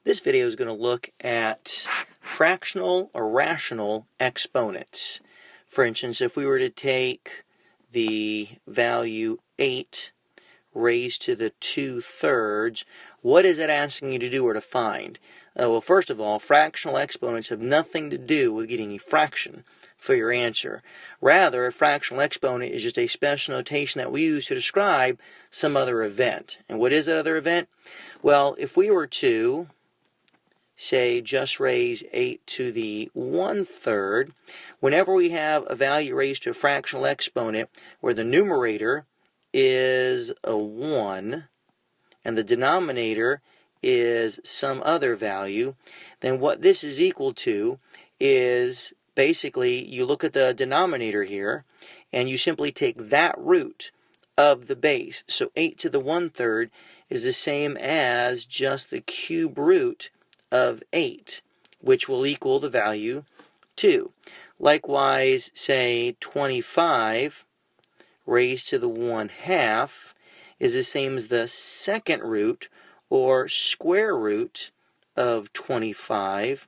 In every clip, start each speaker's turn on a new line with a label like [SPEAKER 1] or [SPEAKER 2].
[SPEAKER 1] This video is going to look at fractional or rational exponents. For instance, if we were to take the value 8 raised to the 2/3, what is it asking you to do or to find? Well, first of all, fractional exponents have nothing to do with getting a fraction for your answer. Rather, a fractional exponent is just a special notation that we use to describe some other event. And what is that other event? Well, if we were to say just raise 8 to the 1/3, whenever we have a value raised to a fractional exponent where the numerator is a 1 and the denominator is some other value, then what this is equal to is basically you look at the denominator here and you simply take that root of the base. So 8 to the 1/3 is the same as just the cube root of 8, which will equal the value 2. Likewise, say 25 raised to the 1/2 is the same as the second root or square root of 25,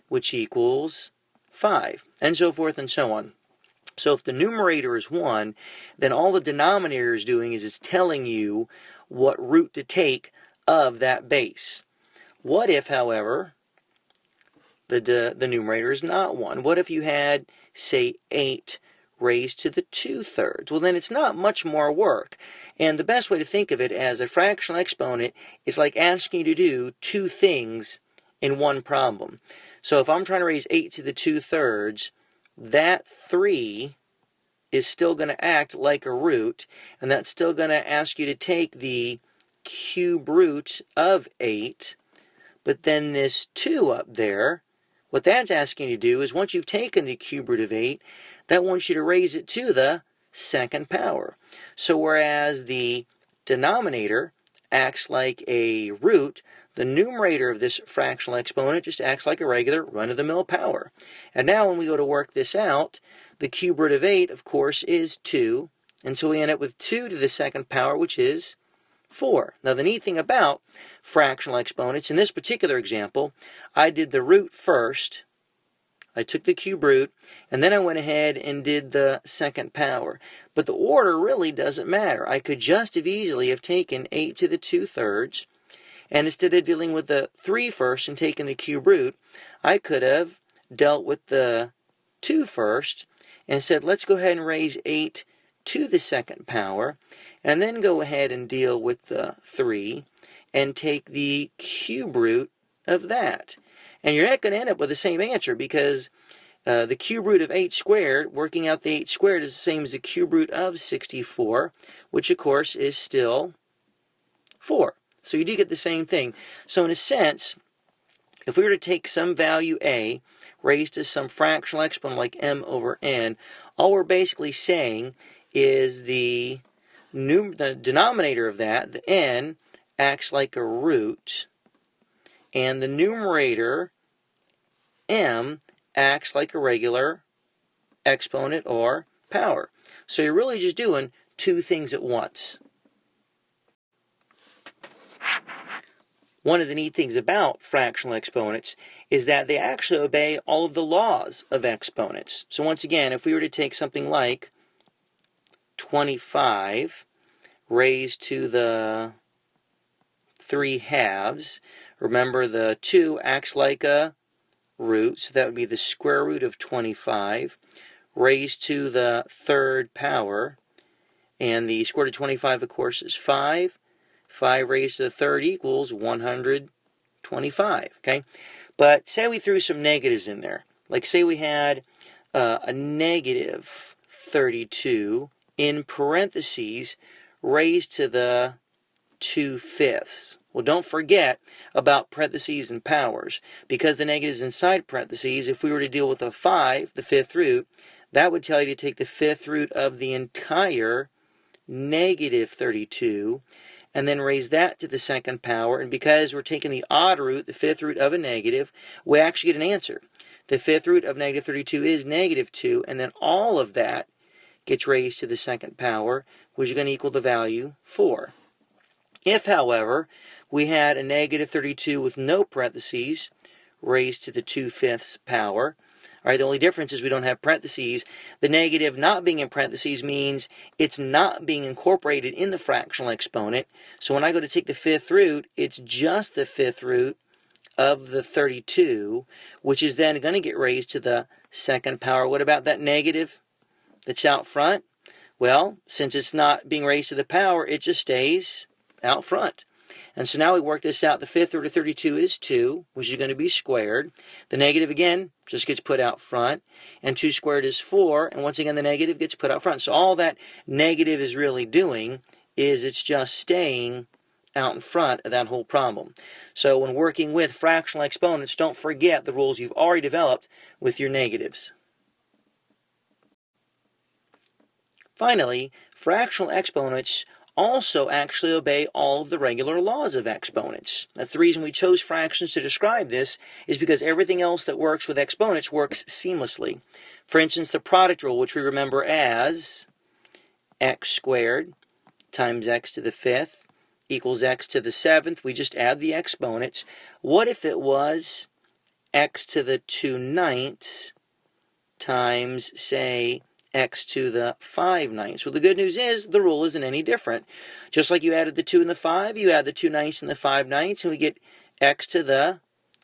[SPEAKER 1] which equals 5, and so forth and so on. So if the numerator is 1, then all the denominator is doing is it's telling you what root to take of that base. What if, however, the numerator is not 1? What if you had, say, 8 raised to the 2/3? Well, then it's not much more work. And the best way to think of it as a fractional exponent is like asking you to do two things in one problem. So if I'm trying to raise 8 to the 2/3, that 3 is still going to act like a root, and that's still going to ask you to take the cube root of 8. But then this 2 up there, what that's asking you to do is once you've taken the cube root of 8, that wants you to raise it to the second power. So whereas the denominator acts like a root, the numerator of this fractional exponent just acts like a regular run-of-the-mill power. And now when we go to work this out, the cube root of 8, of course, is 2. And so we end up with 2 to the second power, which is 4. Now the neat thing about fractional exponents, in this particular example, I did the root first. I took the cube root, and then I went ahead and did the second power. But the order really doesn't matter. I could just as easily have taken 8 to the 2/3, and instead of dealing with the 3 first and taking the cube root, I could have dealt with the 2 first and said, let's go ahead and raise 8 to the second power, and then go ahead and deal with the 3 and take the cube root of that. And you're not going to end up with the same answer because the cube root of 8 squared, working out the 8 squared, is the same as the cube root of 64, which of course is still 4. So you do get the same thing. So in a sense, if we were to take some value a raised to some fractional exponent like m over n, all we're basically saying is the denominator of that, the n, acts like a root, and the numerator, m, acts like a regular exponent or power. So you're really just doing two things at once. One of the neat things about fractional exponents is that they actually obey all of the laws of exponents. So once again, if we were to take something like 25 raised to the 3/2, remember the 2 acts like a root, so that would be the square root of 25 raised to the 3rd power, and the square root of 25, of course, is 5. 5 raised to the 3rd equals 125, okay? But say we threw some negatives in there. Like say we had a negative 32 in parentheses raised to the 2/5. Well, don't forget about parentheses and powers, because the negatives inside parentheses, if we were to deal with a 5, the 5th root, that would tell you to take the 5th root of the entire negative 32 and then raise that to the second power. And because we're taking the odd root, the 5th root of a negative, we actually get an answer. The 5th root of negative 32 is negative 2, and then all of that gets raised to the second power, which is going to equal the value 4. If, however, we had a negative 32 with no parentheses raised to the 2/5 power. All right, the only difference is we don't have parentheses. The negative not being in parentheses means it's not being incorporated in the fractional exponent. So when I go to take the 5th root, it's just the 5th root of the 32, which is then going to get raised to the 2nd power. What about that negative that's out front? Well, since it's not being raised to the power, it just stays out front. And so now we work this out. The 5th root of 32 is 2, which is going to be squared. The negative, again, just gets put out front. And 2 squared is 4. And once again, the negative gets put out front. So all that negative is really doing is it's just staying out in front of that whole problem. So when working with fractional exponents, don't forget the rules you've already developed with your negatives. Finally, fractional exponents also actually obey all of the regular laws of exponents. That's the reason we chose fractions to describe this, is because everything else that works with exponents works seamlessly. For instance, the product rule, which we remember as x squared times x to the 5th equals x to the 7th. We just add the exponents. What if it was x to the 2/9 times, say, x to the 5/9? Well, the good news is the rule isn't any different. Just like you added the 2 and the 5, you add the 2/9 and the 5/9, and we get x to the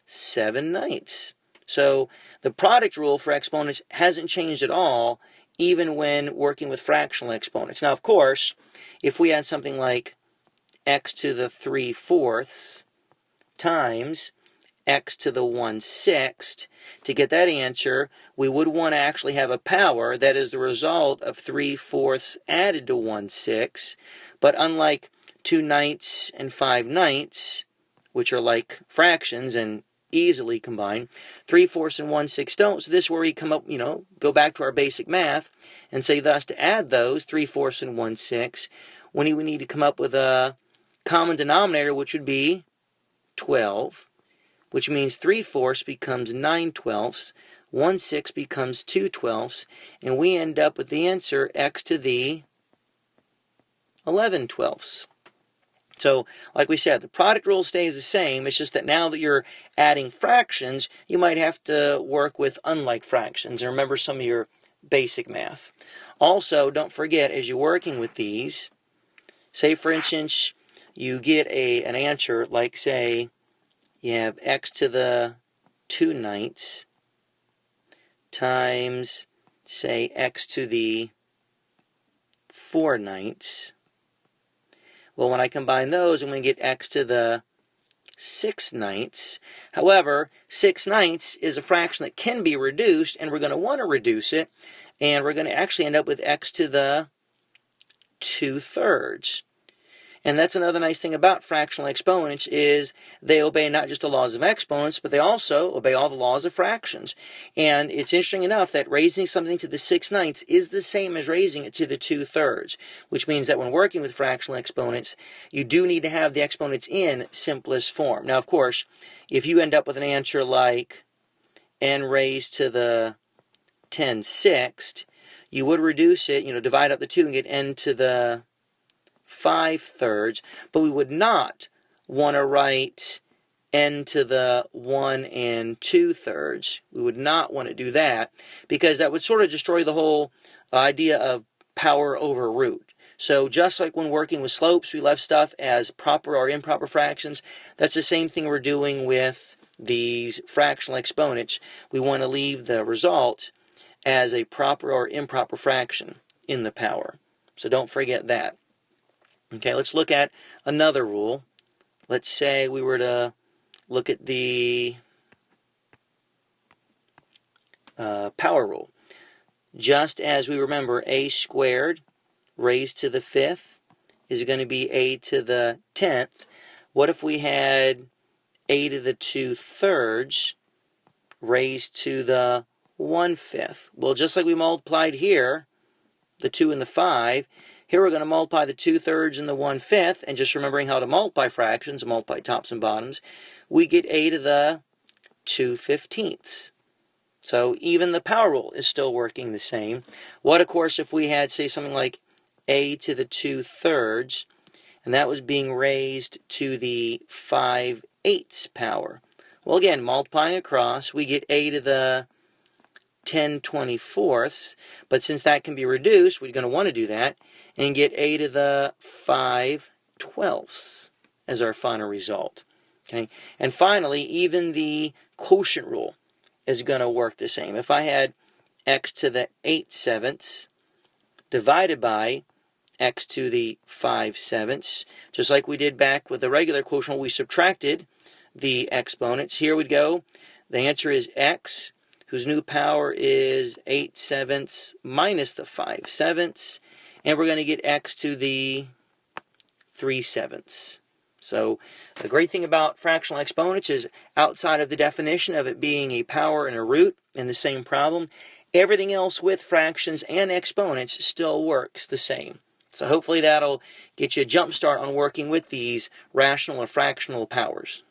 [SPEAKER 1] 7/9. So the product rule for exponents hasn't changed at all, even when working with fractional exponents. Now, of course, if we had something like x to the 3/4 times x to the 1/6, to get that answer, we would want to actually have a power that is the result of 3/4 added to 1/6. But unlike 2/9 and 5/9, which are like fractions and easily combined, 3/4 and 1/6 don't. So this is where we come up, go back to our basic math and say thus to add those 3/4 and 1/6, we need to come up with a common denominator, which would be 12. Which means 3/4 becomes 9/12, 1/6 becomes 2/12, and we end up with the answer x to the 11/12. So, like we said, the product rule stays the same. It's just that now that you're adding fractions, you might have to work with unlike fractions and remember some of your basic math. Also, don't forget, as you're working with these, say, for instance, you get an answer like, say, you have x to the 2/9 times, say, x to the 4/9. Well, when I combine those, I'm going to get x to the 6/9. However, 6/9 is a fraction that can be reduced, and we're going to want to reduce it, and we're going to actually end up with x to the 2/3. And that's another nice thing about fractional exponents is they obey not just the laws of exponents, but they also obey all the laws of fractions. And it's interesting enough that raising something to the 6/9 is the same as raising it to the 2/3, which means that when working with fractional exponents, you do need to have the exponents in simplest form. Now, of course, if you end up with an answer like n raised to the 10/6, you would reduce it, divide up the 2 and get n to the 5/3, but we would not want to write n to the 1 2/3. We would not want to do that because that would sort of destroy the whole idea of power over root. So just like when working with slopes, we left stuff as proper or improper fractions, that's the same thing we're doing with these fractional exponents. We want to leave the result as a proper or improper fraction in the power. So don't forget that. Okay, let's look at another rule. Let's say we were to look at the power rule. Just as we remember, a squared raised to the 5th is going to be a to the 10th. What if we had a to the 2/3 raised to the 1/5? Well, just like we multiplied here, the 2 and the 5, here we're going to multiply the 2/3 and the 1/5, and just remembering how to multiply fractions, multiply tops and bottoms, we get a to the 2/15. So even the power rule is still working the same. What, of course, if we had, say, something like a to the 2/3, and that was being raised to the 5/8 power. Well, again, multiplying across, we get a to the 10/24, but since that can be reduced, we're going to want to do that, and get a to the 5/12 as our final result. Okay, and finally, even the quotient rule is going to work the same. If I had x to the 8/7 divided by x to the 5/7, just like we did back with the regular quotient, we subtracted the exponents. Here we go. The answer is x, whose new power is 8/7 minus the 5/7, and we're going to get x to the 3/7. So the great thing about fractional exponents is, outside of the definition of it being a power and a root in the same problem, everything else with fractions and exponents still works the same. So hopefully that'll get you a jump start on working with these rational or fractional powers.